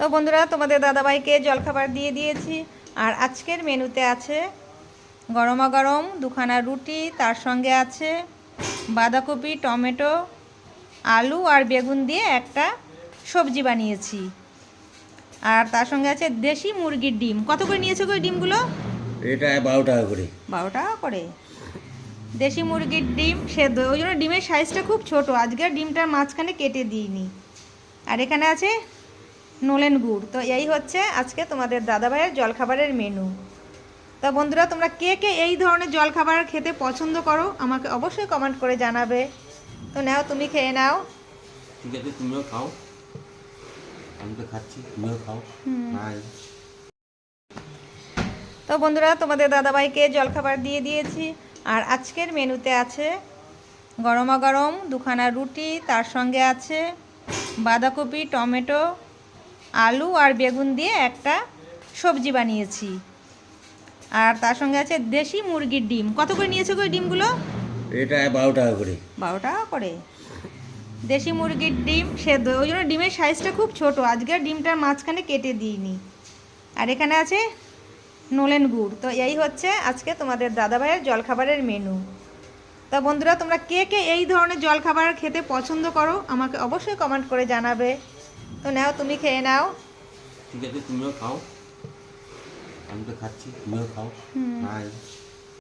তো বন্ধুরা, তোমাদের দাদাভাইকে জলখাবার দিয়ে দিয়েছি। আর আজকের মেনুতে আছে গরমা গরম দুখানা রুটি, তার সঙ্গে আছে বাঁধাকপি, টমেটো, আলু আর বেগুন দিয়ে একটা সবজি বানিয়েছি। আর তার সঙ্গে আছে দেশি মুরগির ডিম। কত করে নিয়েছো গো ডিমগুলো? এটা 12 টাকা করে। 12 টাকা করে। দেশি মুরগির ডিম সেদ্ধ, ওই জন্য ডিমের সাইজটা খুব ছোট। আজকে ডিমটার মাঝখানে কেটে দিইনি। আর এখানে আছে নলেন গুড়। তো এই হচ্ছে আজকে তোমাদের দাদাভাইয়ের জলখাবারের মেনু। তো বন্ধুরা, তোমরা কে কে এই ধরনের জলখাবার খেতে পছন্দ করো আমাকে অবশ্যই কমেন্ট করে জানাবে। তো নাও, তুমি খেয়ে নাও। ঠিক আছে, তুমিও খাও। আমি তো খাচ্ছি, তুমিও খাও। বাই। তো বন্ধুরা, তোমাদের দাদাভাইকে জলখাবার দিয়ে দিয়েছি। আর আজকের মেনুতে আছে গরমা গরম দুখানা রুটি, তার সঙ্গে আছে বাঁধাকপি, টমেটো, আলু আর বেগুন দিয়ে একটা সবজি বানিয়েছি। আর তার সঙ্গে আছে দেশি মুরগির ডিম। কত করে নিয়েছো গো ডিমগুলো? এটা 12 টাকা করে। 12 টাকা করে। দেশি মুরগির ডিম সেদ্ধ, ওই জন্য ডিমের সাইজটা খুব ছোট। আজকে ডিমটার মাঝখানে কেটে দিইনি। আর এখানে আছে নলেন গুড়। তো এই হচ্ছে আজকে তোমাদের দাদাভাইয়ের জলখাবারের মেনু। তো বন্ধুরা, তোমরা কে কে এই ধরনের জলখাবার খেতে পছন্দ করো আমাকে অবশ্যই কমেন্ট করে জানাবে। তো নাও, তুমি খেয়ে নাও। ঠিক আছে, তুমিও খাও। আমি তো খাচ্ছি, তুমিও খাও। বাই।